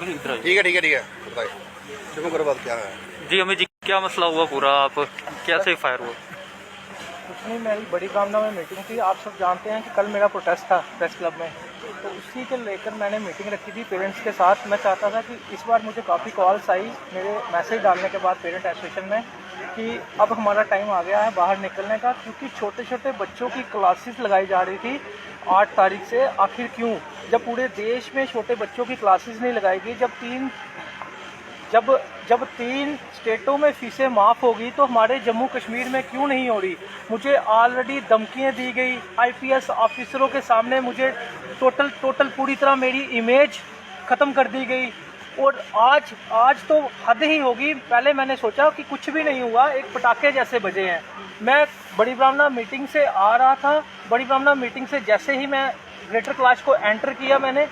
ठीक है बताइए जम्मू करो बात क्या है। जी अमित जी, क्या मसला हुआ पूरा, आप कैसे फायर हुआ? कुछ नहीं, मेरी बड़ी ब्राह्मणा में मीटिंग थी। आप सब जानते हैं कि कल मेरा प्रोटेस्ट था प्रेस क्लब में, तो उसी के लेकर मैंने मीटिंग रखी थी पेरेंट्स के साथ। मैं चाहता था कि इस बार मुझे काफ़ी कॉल्स आई मेरे मैसेज डालने के बाद पेरेंट एसोसिएशन में कि अब हमारा टाइम आ गया है बाहर निकलने का, क्योंकि छोटे छोटे बच्चों की क्लासेस लगाई जा रही थी 8 तारीख से। आखिर क्यों, जब पूरे देश में छोटे बच्चों की क्लासेस नहीं लगाई गई, जब तीन स्टेटों में फीसें माफ़ होगी तो हमारे जम्मू कश्मीर में क्यों नहीं हो रही? मुझे ऑलरेडी धमकियाँ दी गई आईपीएस ऑफिसरों के सामने, मुझे टोटल पूरी तरह मेरी इमेज ख़त्म कर दी गई। और आज तो हद ही होगी। पहले मैंने सोचा कि कुछ भी नहीं हुआ, एक पटाखे जैसे बजे हैं। मैं बड़ी ब्राह्मणा मीटिंग से आ रहा था, बड़ी ब्राह्मणा मीटिंग से जैसे ही मैं ग्रेटर कैलाश को एंटर किया, मैंने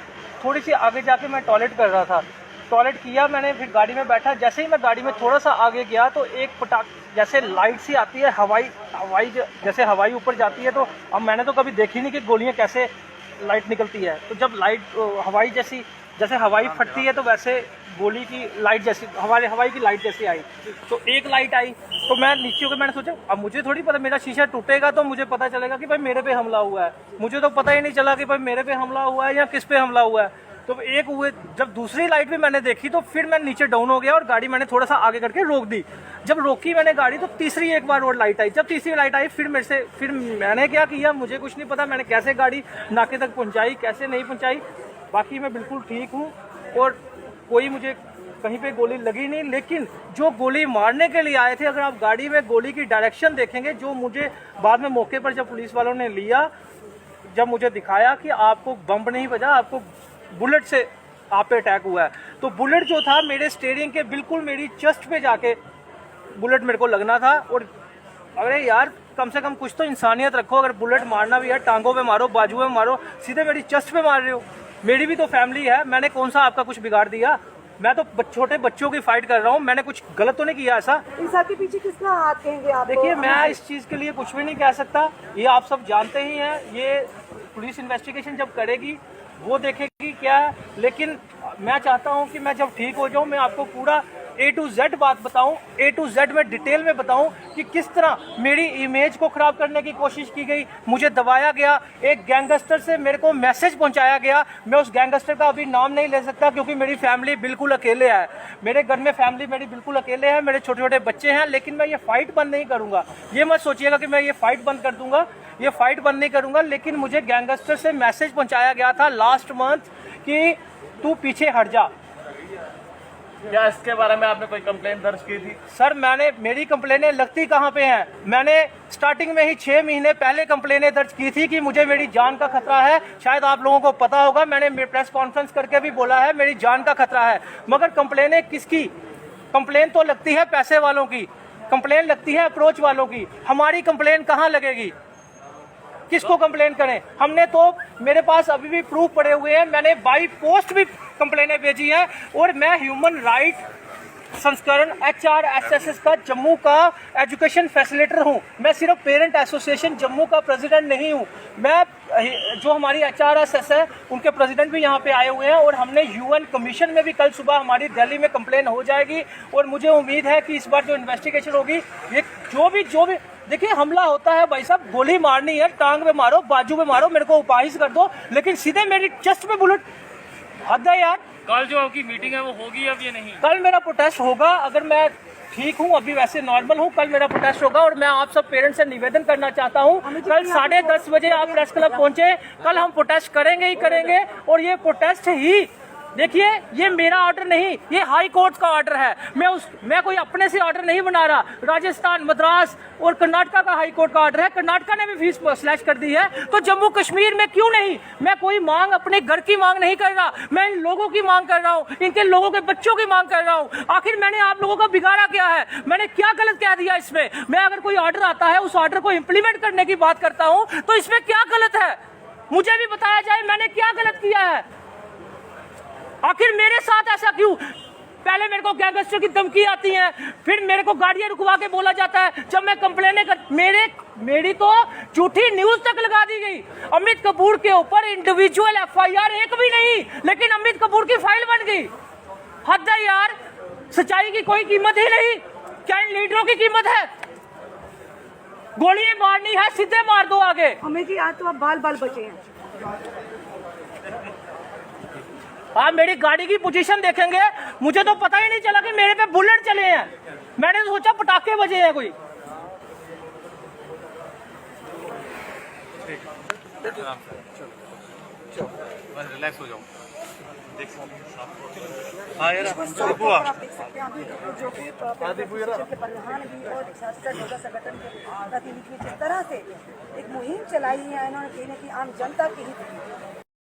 थोड़ी सी आगे जाके मैं टॉयलेट कर रहा था। टॉयलेट किया मैंने, फिर गाड़ी में बैठा। जैसे ही मैं गाड़ी में थोड़ा सा आगे गया तो एक जैसे लाइट सी आती है, हवाई जैसे हवाई ऊपर जाती है, तो अब मैंने तो कभी देखी नहीं कि गोलियां कैसे लाइट निकलती है। तो जब लाइट हवाई जैसे हवाई फटती है तो वैसे गोली की लाइट जैसी हवाई की लाइट जैसी आई। तो एक लाइट आई तो मैं नीचे होकर मैंने सोचा अब मुझे थोड़ी पता, मेरा शीशा टूटेगा तो मुझे पता चलेगा कि भाई मेरे पे हमला हुआ है। मुझे तो पता ही नहीं चला कि भाई मेरे पे हमला हुआ है या किस पे हमला हुआ है। तो एक हुए, जब दूसरी लाइट भी मैंने देखी तो फिर मैं नीचे डाउन हो गया और गाड़ी मैंने थोड़ा सा आगे करके रोक दी। जब रोकी मैंने गाड़ी तो तीसरी एक बार और लाइट आई। जब तीसरी लाइट आई फिर मैंने क्या किया मुझे कुछ नहीं पता, मैंने कैसे गाड़ी नाके तक पहुंचाई कैसे नहीं पहुंचाई। बाकी मैं बिल्कुल ठीक हूँ और कोई मुझे कहीं पे गोली लगी नहीं। लेकिन जो गोली मारने के लिए आए थे, अगर आप गाड़ी में गोली की डायरेक्शन देखेंगे, जो मुझे बाद में मौके पर जब पुलिस वालों ने लिया, जब मुझे दिखाया कि आपको बम नहीं बजा, आपको बुलेट से आप पे अटैक हुआ है, तो बुलेट जो था मेरे स्टीयरिंग के बिल्कुल मेरी चेस्ट पे जाके बुलेट मेरे को लगना था। और अरे यार कम से कम कुछ तो इंसानियत रखो, अगर बुलेट मारना भी है टांगों पे मारो, बाजुओं में मारो, सीधे मेरी चेस्ट पे मार रहे हो। मेरी भी तो फैमिली है, मैंने कौन सा आपका कुछ बिगाड़ दिया? मैं तो छोटे बच्चों की फाइट कर रहा हूँ, मैंने कुछ गलत तो नहीं किया ऐसा। इस सबके पीछे किसका हाथ कहेंगे आप? देखिए मैं इस चीज़ के लिए कुछ भी नहीं कह सकता, ये आप सब जानते ही हैं। ये पुलिस इन्वेस्टिगेशन जब करेगी वो देखेगी क्या है। लेकिन मैं चाहता हूं कि मैं जब ठीक हो जाऊं मैं आपको पूरा A to Z बात बताऊं, A to Z में डिटेल में बताऊं कि किस तरह मेरी इमेज को खराब करने की कोशिश की गई, मुझे दबाया गया, एक गैंगस्टर से मेरे को मैसेज पहुंचाया गया। मैं उस गैंगस्टर का अभी नाम नहीं ले सकता क्योंकि मेरी फैमिली बिल्कुल अकेले है, मेरे घर में फैमिली मेरी बिल्कुल अकेले है, मेरे छोटे छोटे बच्चे हैं। लेकिन मैं ये फाइट बंद नहीं करूंगा, ये मत सोचिएगा कि मैं ये फाइट बंद कर दूंगा, ये फाइट बंद नहीं करूंगा। लेकिन मुझे गैंगस्टर से मैसेज पहुंचाया गया था लास्ट मंथ कि तू पीछे हट जा। क्या इसके बारे में आपने कोई कंप्लेंट दर्ज की थी? सर मेरी कंप्लेनें लगती कहाँ पे हैं? मैंने स्टार्टिंग में ही 6 महीने पहले कंप्लेनें दर्ज की थी कि मुझे मेरी जान का खतरा है। शायद आप लोगों को पता होगा, मैंने प्रेस कॉन्फ्रेंस करके भी बोला है मेरी जान का खतरा है। मगर कंप्लेनें किसकी? कंप्लेन तो लगती है पैसे वालों की, कंप्लेन लगती है अप्रोच वालों की। हमारी कंप्लेन कहाँ लगेगी? किसको कंप्लेन करें? हमने तो, मेरे पास अभी भी प्रूफ पड़े हुए हैं, मैंने बाई पोस्ट भी कंप्लेनें भेजी हैं। और मैं ह्यूमन राइट संस्करण HRSS का जम्मू का एजुकेशन फैसिलिटेटर हूं। मैं सिर्फ पेरेंट एसोसिएशन जम्मू का प्रेसिडेंट नहीं हूं, मैं जो हमारी HRSS है उनके प्रेसिडेंट भी यहां पे आए हुए हैं। और हमने UN कमीशन में भी कल सुबह हमारी दिल्ली में कंप्लेन हो जाएगी। और मुझे उम्मीद है कि इस बार जो इन्वेस्टिगेशन होगी, ये जो भी देखिए हमला होता है भाई साहब, गोली मारनी है, टांग पे मारो, बाजू पे मारो, मेरे को उपाहिश कर दो, लेकिन सीधे मेरी चेस्ट पे बुलेट, हद है यार। कल जो आपकी मीटिंग है वो होगी अब ये नहीं? कल मेरा प्रोटेस्ट होगा, अगर मैं ठीक हूँ, अभी वैसे नॉर्मल हूँ, कल मेरा प्रोटेस्ट होगा। और मैं आप सब पेरेंट्स से निवेदन करना चाहता हूँ, कल 10:30 बजे आप प्रेस क्लब पहुंचे, कल हम प्रोटेस्ट करेंगे ही करेंगे। और ये प्रोटेस्ट ही, देखिए ये मेरा ऑर्डर नहीं, ये हाई कोर्ट का ऑर्डर है। मैं कोई अपने से ऑर्डर नहीं बना रहा, राजस्थान, मद्रास और कर्नाटका का हाई कोर्ट का ऑर्डर है। कर्नाटका ने भी फीस स्लैश कर दी है, तो जम्मू कश्मीर में क्यों नहीं? मैं कोई मांग अपने घर की मांग नहीं कर रहा, मैं इन लोगों की मांग कर रहा हूँ, इनके लोगों के बच्चों की मांग कर रहा हूँ। आखिर मैंने आप लोगों का बिगाड़ा क्या है? मैंने क्या गलत कह दिया इसमें? मैं अगर कोई ऑर्डर आता है उस ऑर्डर को इम्प्लीमेंट करने की बात करता हूँ, तो इसमें क्या गलत है? मुझे भी बताया जाए मैंने क्या गलत किया है। आखिर मेरे साथ ऐसा क्यों? पहले मेरे को गैंगस्टर की धमकी आती है, फिर मेरे को गाड़ियां रुकवा के बोला जाता है। जब मैं कंप्लेनें कर, मेरी तो झूठी न्यूज तक लगा दी गई। अमित कपूर के ऊपर इंडिविजुअल FIR एक भी नहीं, लेकिन अमित कपूर की फाइल बन गई। हद है यार, सच्चाई की कोई कीमत ही नहीं। क्या इन लीडरों की कीमत है? गोलियां मारनी है, सीधे मार दो आगे। हमें जी आज तो अब बाल बाल बचे हैं। आप मेरी गाड़ी की पोजीशन देखेंगे, मुझे तो पता ही नहीं चला कि मेरे पे बुलेट चले हैं। मैंने तो सोचा पटाखे बजे हैं कोई। रिलैक्स हो जाओ। हाँ यार, आप देख सकते हैं अभी जो कि प्रशासन के प्रधान भी और शासक संगठन के प्रतिनिधि जिस तरह से एक मुहिम चलाई है इन्होंने, कहीं ना कहीं आम जनता के हित में